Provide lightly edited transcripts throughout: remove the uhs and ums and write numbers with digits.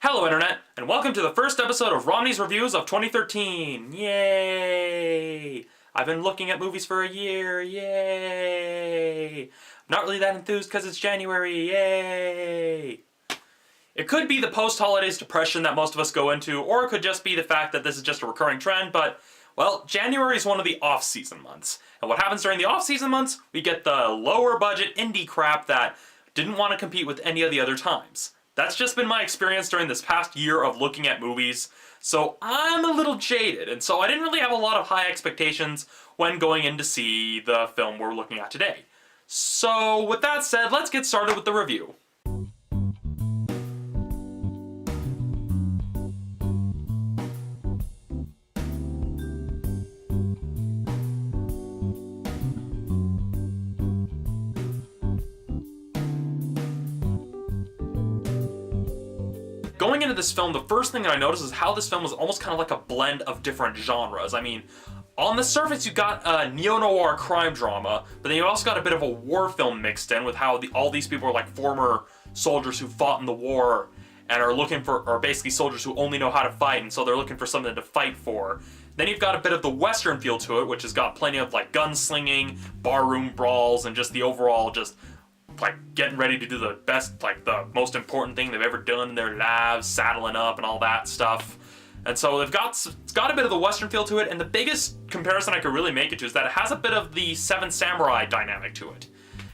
Hello Internet, and welcome to the first episode of Romney's Reviews of 2013! Yay! I've been looking at movies for a year, yay! I'm not really that enthused because it's January, yay! It could be the post-holidays depression that most of us go into, or it could just be the fact that this is just a recurring trend, but, well, January is one of the off-season months. And what happens during the off-season months? We get the lower-budget indie crap that didn't want to compete with any of the other times. That's just been my experience during this past year of looking at movies, so I'm a little jaded, and so I didn't really have a lot of high expectations when going in to see the film we're looking at today. So, with that said, let's get started with the review. Going into this film, the first thing that I noticed is how this film was almost kind of like a blend of different genres. I mean, on the surface you got a neo-noir crime drama, but then you also got a bit of a war film mixed in with how all these people are like former soldiers who fought in the war and are basically soldiers who only know how to fight, and so they're looking for something to fight for. Then you've got a bit of the western feel to it, which has got plenty of like gunslinging, barroom brawls, and just the overall just like getting ready to do the best, like the most important thing they've ever done in their lives, saddling up and all that stuff. And so it's got a bit of the western feel to it, and the biggest comparison I could really make it to is that it has a bit of the Seven Samurai dynamic to it.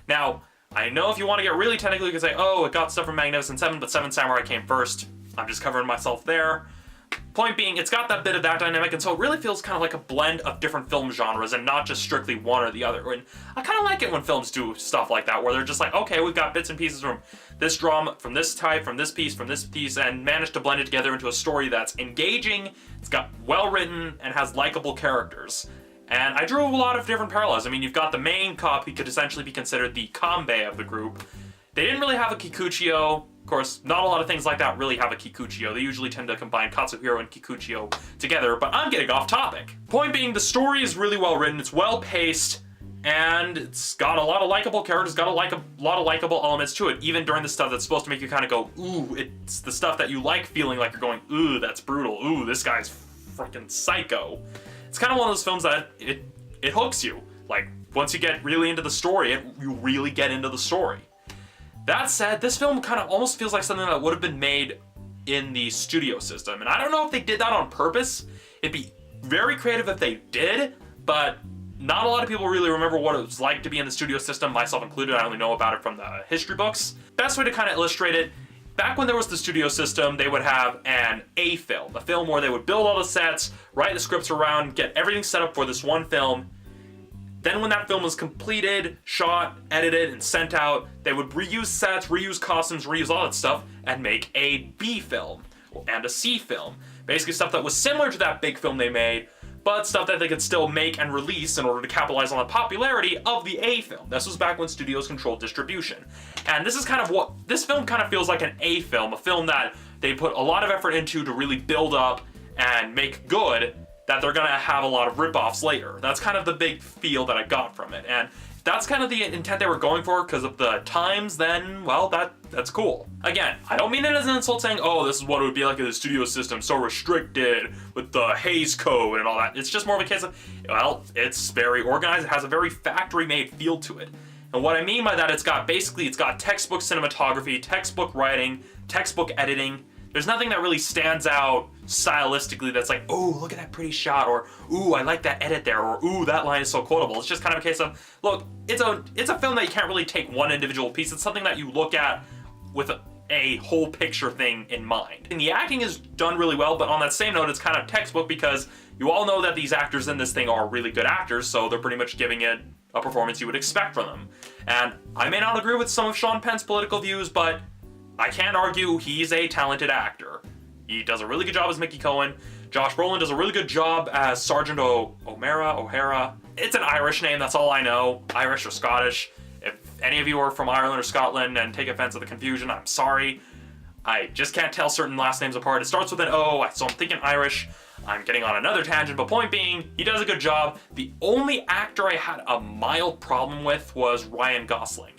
Now, I know if you want to get really technical, you can say, oh, it got stuff from Magnificent Seven, but Seven Samurai came first. I'm just covering myself there. Point being, it's got that bit of that dynamic, and so it really feels kind of like a blend of different film genres and not just strictly one or the other. And I kind of like it when films do stuff like that, where they're just like, okay, we've got bits and pieces from this drama, from this type, from this piece, and manage to blend it together into a story that's engaging, it's got well written, and has likable characters. And I drew a lot of different parallels. I mean, you've got the main cop, he could essentially be considered the Kanbei of the group. They didn't really have a Kikuchiyo. Of course, not a lot of things like that really have a Kikuchiyo. They usually tend to combine Katsuhiro and Kikuchiyo together, but I'm getting off topic. Point being, the story is really well written, it's well paced, and it's got a lot of likable characters, got a lot of likable elements to it, even during the stuff that's supposed to make you kind of go, ooh, it's the stuff that you like feeling like you're going, ooh, that's brutal, ooh, this guy's freaking psycho. It's kind of one of those films that it hooks you. Like, once you get really into the story, you really get into the story. That said, this film kind of almost feels like something that would have been made in the studio system. And I don't know if they did that on purpose. It'd be very creative if they did, but not a lot of people really remember what it was like to be in the studio system, myself included. I only know about it from the history books. Best way to kind of illustrate it, back when there was the studio system, they would have an A film, a film where they would build all the sets, write the scripts around, get everything set up for this one film. Then when that film was completed, shot, edited, and sent out, they would reuse sets, reuse costumes, reuse all that stuff, and make a B film, and a C film. Basically stuff that was similar to that big film they made, but stuff that they could still make and release in order to capitalize on the popularity of the A film. This was back when studios controlled distribution. And this is kind of what, this film kind of feels like an A film, a film that they put a lot of effort into to really build up and make good, that they're gonna have a lot of rip-offs later. That's kind of the big feel that I got from it, and that's kind of the intent they were going for because of the times then, well, that's cool. Again, I don't mean it as an insult saying, oh, this is what it would be like in the studio system, so restricted, with the Hays Code and all that. It's just more of a case of, well, it's very organized, it has a very factory-made feel to it. And what I mean by that, it's got textbook cinematography, textbook writing, textbook editing. There's nothing that really stands out stylistically that's like, oh, look at that pretty shot, or ooh, I like that edit there, or ooh, that line is so quotable. It's just kind of a case of, look, it's a film that you can't really take one individual piece. It's something that you look at with a whole picture thing in mind. And the acting is done really well, but on that same note, it's kind of textbook because you all know that these actors in this thing are really good actors, so they're pretty much giving it a performance you would expect from them. And I may not agree with some of Sean Penn's political views, but I can't argue he's a talented actor. He does a really good job as Mickey Cohen. Josh Brolin does a really good job as Sergeant O'Hara. It's an Irish name, that's all I know. Irish or Scottish. If any of you are from Ireland or Scotland and take offense at the confusion, I'm sorry. I just can't tell certain last names apart. It starts with an O, so I'm thinking Irish. I'm getting on another tangent, but point being, he does a good job. The only actor I had a mild problem with was Ryan Gosling.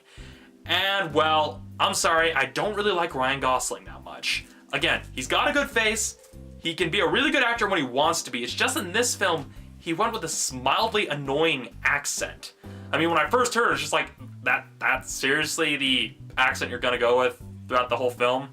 And, well, I'm sorry, I don't really like Ryan Gosling that much. Again, he's got a good face. He can be a really good actor when he wants to be. It's just in this film, he went with this mildly annoying accent. I mean, when I first heard it, it's just like, that's seriously the accent you're gonna go with throughout the whole film?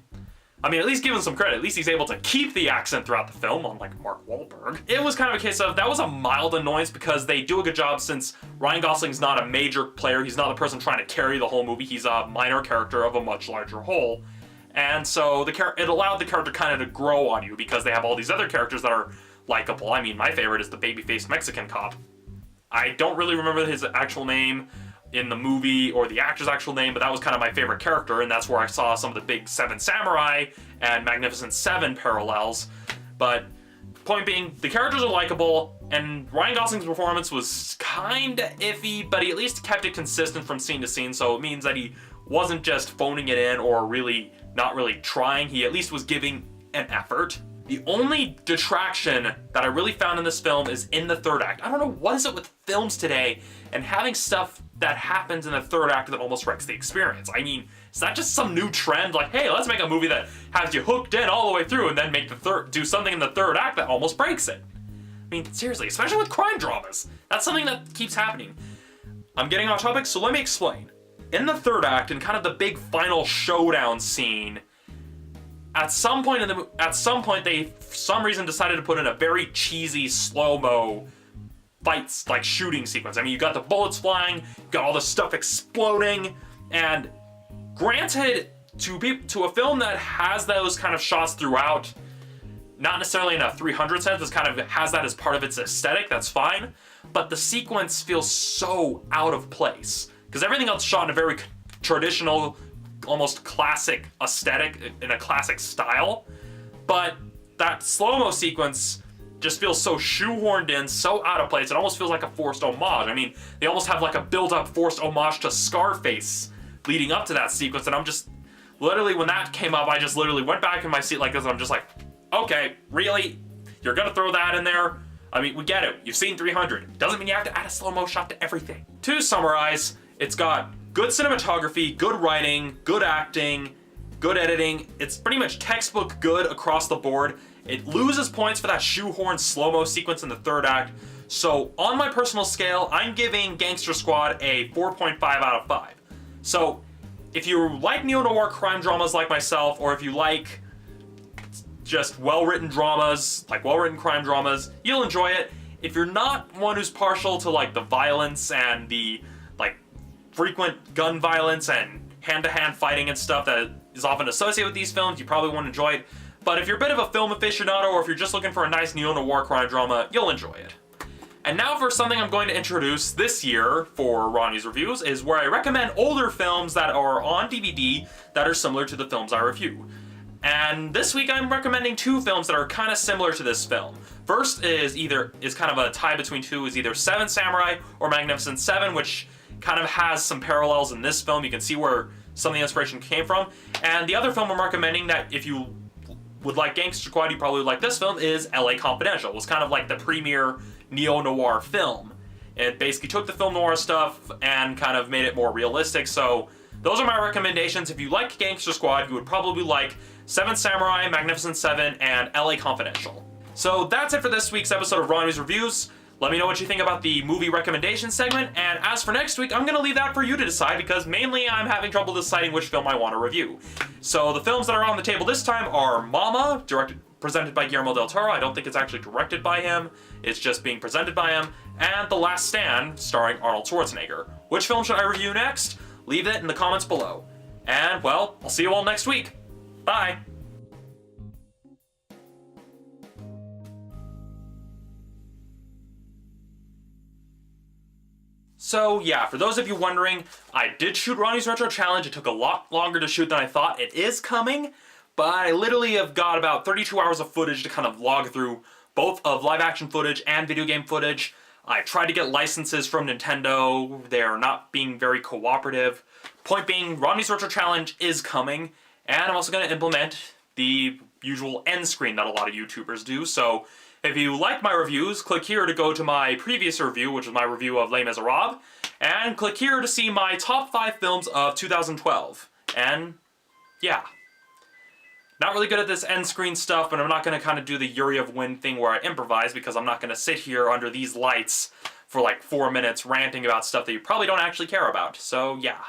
I mean, at least give him some credit. At least he's able to keep the accent throughout the film, unlike Mark Wahlberg. It was kind of a case of, that was a mild annoyance because they do a good job since Ryan Gosling's not a major player. He's not the person trying to carry the whole movie. He's a minor character of a much larger whole. And so it allowed the character kind of to grow on you because they have all these other characters that are likable. I mean, my favorite is the baby-faced Mexican cop. I don't really remember his actual name in the movie or the actor's actual name, but that was kind of my favorite character, and that's where I saw some of the big Seven Samurai and Magnificent Seven parallels. But point being, the characters are likable, and Ryan Gosling's performance was kinda iffy, but he at least kept it consistent from scene to scene, so it means that he wasn't just phoning it in or really not really trying. He at least was giving an effort. The only detraction that I really found in this film is in the third act. I don't know, what is it with films today and having stuff that happens in the third act that almost wrecks the experience? I mean, is that just some new trend? Like, hey, let's make a movie that has you hooked in all the way through and then do something in the third act that almost breaks it. I mean, seriously, especially with crime dramas. That's something that keeps happening. I'm getting off topic, so let me explain. In the third act, in kind of the big final showdown scene, at some point they, for some reason, decided to put in a very cheesy slow-mo fights, like shooting sequence. I mean, you got the bullets flying, you got all the stuff exploding, and granted, to a film that has those kind of shots throughout, not necessarily in a 300 sense, but kind of has that as part of its aesthetic, that's fine, but the sequence feels so out of place, because everything else is shot in a very traditional, almost classic aesthetic, in a classic style, but that slow-mo sequence just feels so shoehorned in, so out of place, it almost feels like a forced homage. I mean, they almost have like a built-up forced homage to Scarface leading up to that sequence, and I'm just, literally, when that came up, I just literally went back in my seat like this, and I'm just like, okay, really? You're gonna throw that in there? I mean, we get it, you've seen 300. Doesn't mean you have to add a slow-mo shot to everything. To summarize, it's got good cinematography, good writing, good acting, good editing. It's pretty much textbook good across the board. It loses points for that shoehorn slow-mo sequence in the third act. So on my personal scale, I'm giving Gangster Squad a 4.5 out of 5. So if you like neo-noir crime dramas like myself, or if you like just well-written dramas, like well-written crime dramas, you'll enjoy it. If you're not one who's partial to like the violence and the like frequent gun violence and hand-to-hand fighting and stuff that is often associated with these films, you probably won't enjoy it. But if you're a bit of a film aficionado, or if you're just looking for a nice neo-noir crime drama, you'll enjoy it. And now for something I'm going to introduce this year for Ronnie's Reviews, is where I recommend older films that are on DVD that are similar to the films I review. And this week I'm recommending two films that are kind of similar to this film. First is kind of a tie between two, is either Seven Samurai or Magnificent Seven, which kind of has some parallels in this film. You can see where some of the inspiration came from. And the other film I'm recommending that if you would like Gangster Squad, you probably would like this film, is LA Confidential. It was kind of like the premier neo-noir film. It basically took the film noir stuff and kind of made it more realistic. So those are my recommendations. If you like Gangster Squad, you would probably like Seven Samurai, Magnificent Seven, and LA Confidential. So that's it for this week's episode of Ronnie's Reviews. Let me know what you think about the movie recommendation segment, and as for next week, I'm going to leave that for you to decide, because mainly I'm having trouble deciding which film I want to review. So the films that are on the table this time are Mama, presented by Guillermo del Toro. I don't think it's actually directed by him, it's just being presented by him, and The Last Stand, starring Arnold Schwarzenegger. Which film should I review next? Leave it in the comments below. And, well, I'll see you all next week. Bye! So yeah, for those of you wondering, I did shoot Ronnie's Retro Challenge. It took a lot longer to shoot than I thought. It is coming, but I literally have got about 32 hours of footage to kind of log through, both of live action footage and video game footage. I tried to get licenses from Nintendo. They're not being very cooperative. Point being, Ronnie's Retro Challenge is coming, and I'm also going to implement the usual end screen that a lot of YouTubers do. So if you like my reviews, click here to go to my previous review, which is my review of Les Miserables, and click here to see my top 5 films of 2012. And yeah. Not really good at this end screen stuff, but I'm not going to kind of do the Yuri of Wind thing where I improvise, because I'm not going to sit here under these lights for like 4 minutes ranting about stuff that you probably don't actually care about. So yeah.